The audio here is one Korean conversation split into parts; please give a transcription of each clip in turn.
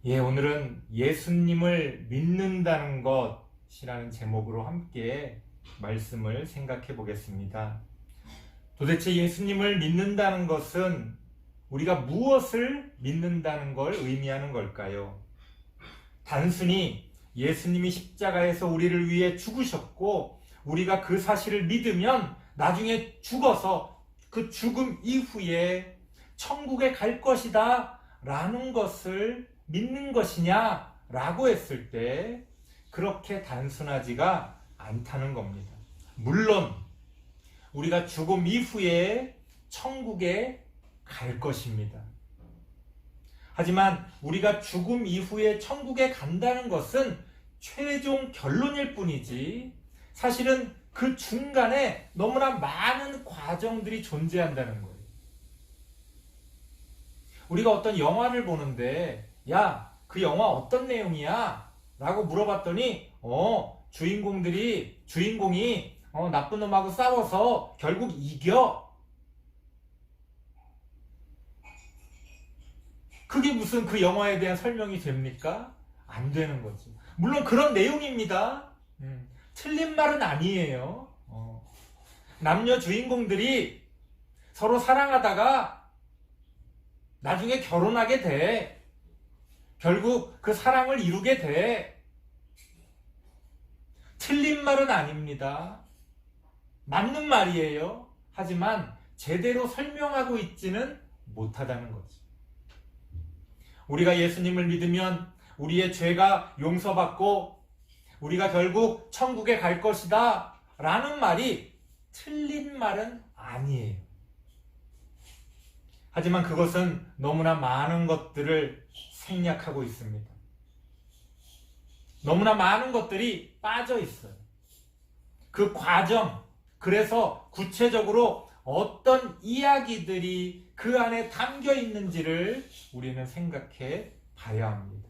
오늘은 예수님을 믿는다는 것이라는 제목으로 함께 말씀을 생각해 보겠습니다. 도대체 예수님을 믿는다는 것은 우리가 무엇을 믿는다는 걸 의미하는 걸까요? 단순히 예수님이 십자가에서 우리를 위해 죽으셨고 우리가 그 사실을 믿으면 나중에 죽어서 그 죽음 이후에 천국에 갈 것이다 라는 것을 믿는 것이냐 라고 했을 때 그렇게 단순하지가 않다는 겁니다. 물론 우리가 죽음 이후에 천국에 갈 것입니다. 하지만 우리가 죽음 이후에 천국에 간다는 것은 최종 결론일 뿐이지 사실은 그 중간에 너무나 많은 과정들이 존재한다는 거예요. 우리가 어떤 영화를 보는데 야, 그 영화 어떤 내용이야? 라고 물어봤더니 주인공이 나쁜 놈하고 싸워서 결국 이겨. 그게 무슨 그 영화에 대한 설명이 됩니까? 안 되는 거죠. 물론 그런 내용입니다. 틀린 말은 아니에요. 남녀 주인공들이 서로 사랑하다가 나중에 결혼하게 돼. 결국 그 사랑을 이루게 돼. 틀린 말은 아닙니다. 맞는 말이에요. 하지만 제대로 설명하고 있지는 못하다는 거지. 우리가 예수님을 믿으면 우리의 죄가 용서받고 우리가 결국 천국에 갈 것이다 라는 말이 틀린 말은 아니에요. 하지만 그것은 너무나 많은 것들을 생략하고 있습니다. 너무나 많은 것들이 빠져 있어요. 그 과정, 그래서 구체적으로 어떤 이야기들이 그 안에 담겨 있는지를 우리는 생각해 봐야 합니다.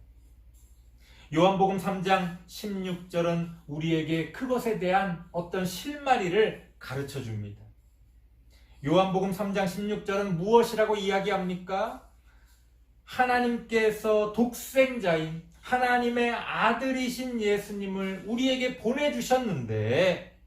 요한복음 3장 16절은 우리에게 그것에 대한 어떤 실마리를 가르쳐 줍니다. 요한복음 3장 16절은 무엇이라고 이야기합니까? 하나님께서 독생자인 하나님의 아들이신 예수님을 우리에게 보내주셨는데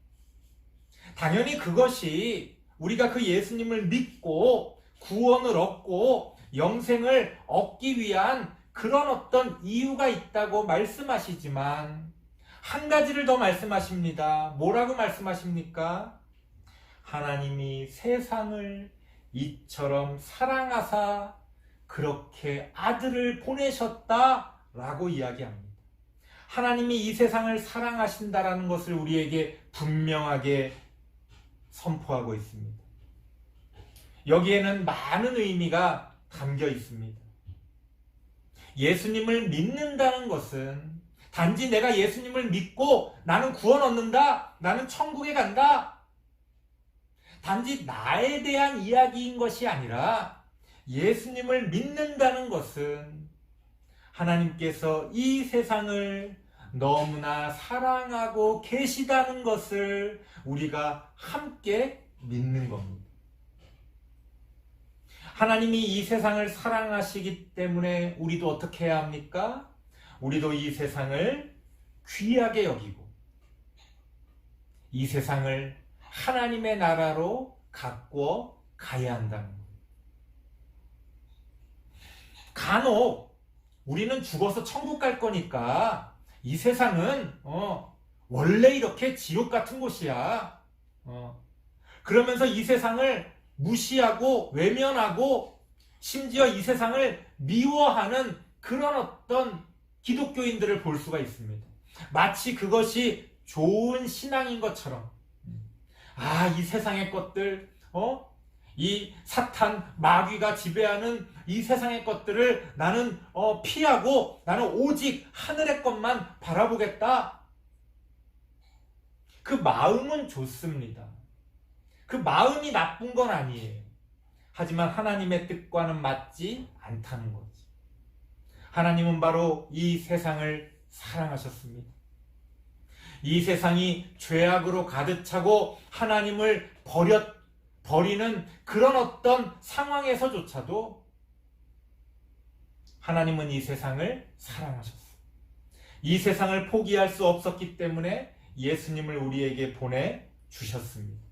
당연히 그것이 우리가 그 예수님을 믿고 구원을 얻고 영생을 얻기 위한 그런 어떤 이유가 있다고 말씀하시지만 한 가지를 더 말씀하십니다. 뭐라고 말씀하십니까? 하나님이 세상을 이처럼 사랑하사 그렇게 아들을 보내셨다라고 이야기합니다. 하나님이 이 세상을 사랑하신다라는 것을 우리에게 분명하게 선포하고 있습니다. 여기에는 많은 의미가 담겨 있습니다. 예수님을 믿는다는 것은 단지 내가 예수님을 믿고 나는 구원 얻는다, 나는 천국에 간다, 단지 나에 대한 이야기인 것이 아니라 예수님을 믿는다는 것은 하나님께서 이 세상을 너무나 사랑하고 계시다는 것을 우리가 함께 믿는 겁니다. 하나님이 이 세상을 사랑하시기 때문에 우리도 어떻게 해야 합니까? 우리도 이 세상을 귀하게 여기고 이 세상을 하나님의 나라로 가꾸어 가야 한다는 거예요. 간혹 우리는 죽어서 천국 갈 거니까 이 세상은 원래 이렇게 지옥 같은 곳이야. 그러면서 이 세상을 무시하고 외면하고 심지어 이 세상을 미워하는 그런 어떤 기독교인들을 볼 수가 있습니다. 마치 그것이 좋은 신앙인 것처럼 이 세상의 것들, 이 사탄, 마귀가 지배하는 이 세상의 것들을 나는 피하고 나는 오직 하늘의 것만 바라보겠다. 그 마음은 좋습니다. 그 마음이 나쁜 건 아니에요. 하지만 하나님의 뜻과는 맞지 않다는 거지. 하나님은 바로 이 세상을 사랑하셨습니다. 이 세상이 죄악으로 가득 차고 하나님을 버리는 그런 어떤 상황에서조차도 하나님은 이 세상을 사랑하셨어요. 이 세상을 포기할 수 없었기 때문에 예수님을 우리에게 보내주셨습니다.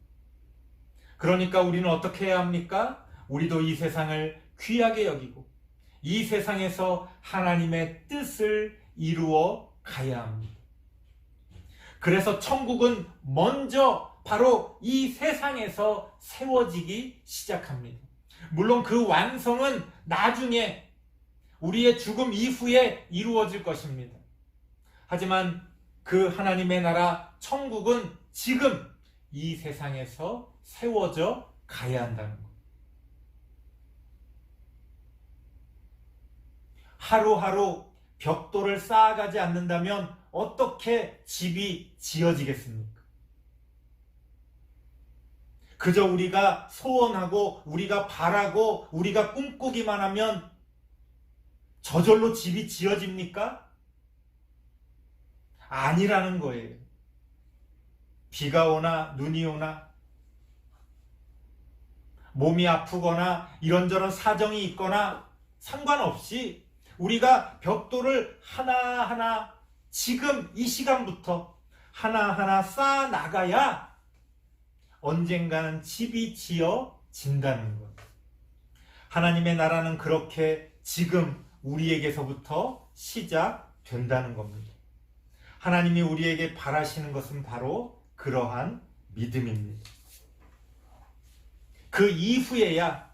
그러니까 우리는 어떻게 해야 합니까? 우리도 이 세상을 귀하게 여기고 이 세상에서 하나님의 뜻을 이루어 가야 합니다. 그래서 천국은 먼저 바로 이 세상에서 세워지기 시작합니다. 물론 그 완성은 나중에 우리의 죽음 이후에 이루어질 것입니다. 하지만 그 하나님의 나라 천국은 지금 이 세상에서 세워져 가야 한다는 것. 하루하루 벽돌을 쌓아가지 않는다면 어떻게 집이 지어지겠습니까? 그저 우리가 소원하고 우리가 바라고 우리가 꿈꾸기만 하면 저절로 집이 지어집니까? 아니라는 거예요. 비가 오나 눈이 오나 몸이 아프거나 이런저런 사정이 있거나 상관없이 우리가 벽돌을 하나하나 지금 이 시간부터 하나하나 쌓아 나가야 언젠가는 집이 지어진다는 것. 하나님의 나라는 그렇게 지금 우리에게서부터 시작된다는 겁니다. 하나님이 우리에게 바라시는 것은 바로 그러한 믿음입니다. 그 이후에야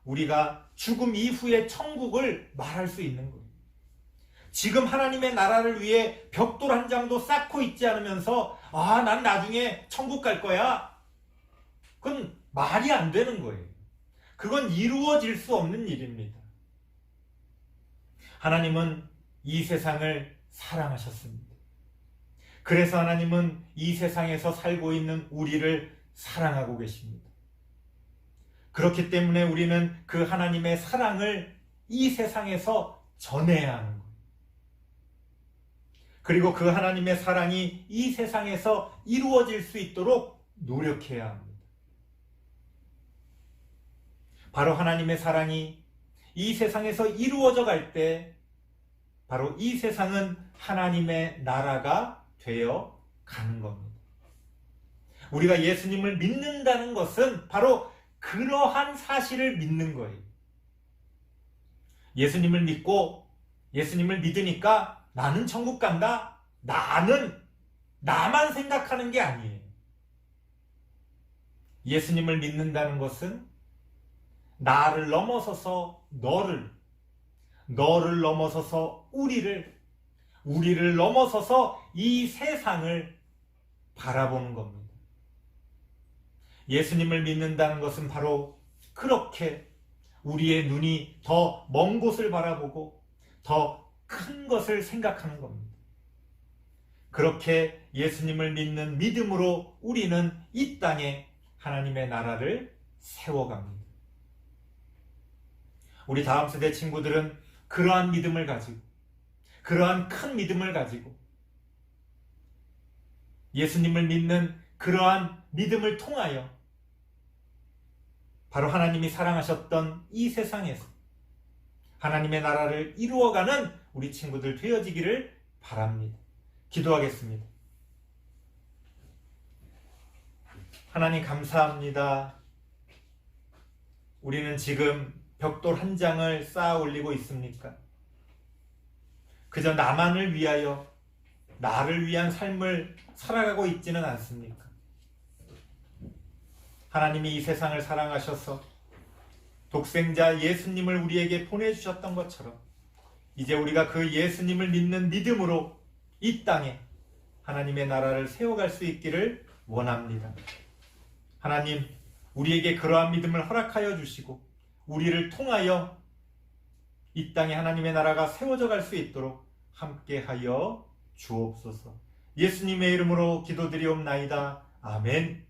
우리가 죽음 이후의 천국을 말할 수 있는 거예요. 지금 하나님의 나라를 위해 벽돌 한 장도 쌓고 있지 않으면서 난 나중에 천국 갈 거야. 그건 말이 안 되는 거예요. 그건 이루어질 수 없는 일입니다. 하나님은 이 세상을 사랑하셨습니다. 그래서 하나님은 이 세상에서 살고 있는 우리를 사랑하고 계십니다. 그렇기 때문에 우리는 그 하나님의 사랑을 이 세상에서 전해야 하는 거예요. 그리고 그 하나님의 사랑이 이 세상에서 이루어질 수 있도록 노력해야 합니다. 바로 하나님의 사랑이 이 세상에서 이루어져 갈 때 바로 이 세상은 하나님의 나라가 되어 가는 겁니다. 우리가 예수님을 믿는다는 것은 바로 그러한 사실을 믿는 거예요. 예수님을 믿고 예수님을 믿으니까 나는 천국 간다. 나만 생각하는 게 아니에요. 예수님을 믿는다는 것은 나를 넘어서서 너를 넘어서서 우리를 넘어서서 이 세상을 바라보는 겁니다. 예수님을 믿는다는 것은 바로 그렇게 우리의 눈이 더 먼 곳을 바라보고 더 큰 것을 생각하는 겁니다. 그렇게 예수님을 믿는 믿음으로 우리는 이 땅에 하나님의 나라를 세워갑니다. 우리 다음 세대 친구들은 그러한 믿음을 가지고 그러한 큰 믿음을 가지고 예수님을 믿는 그러한 믿음을 통하여 바로 하나님이 사랑하셨던 이 세상에서 하나님의 나라를 이루어가는 우리 친구들 되어지기를 바랍니다. 기도하겠습니다. 하나님 감사합니다. 우리는 지금 벽돌 한 장을 쌓아 올리고 있습니까? 그저 나만을 위하여 나를 위한 삶을 살아가고 있지는 않습니까? 하나님이 이 세상을 사랑하셔서 독생자 예수님을 우리에게 보내주셨던 것처럼 이제 우리가 그 예수님을 믿는 믿음으로 이 땅에 하나님의 나라를 세워갈 수 있기를 원합니다. 하나님, 우리에게 그러한 믿음을 허락하여 주시고 우리를 통하여 이 땅에 하나님의 나라가 세워져 갈 수 있도록 함께하여 주옵소서. 예수님의 이름으로 기도드리옵나이다. 아멘.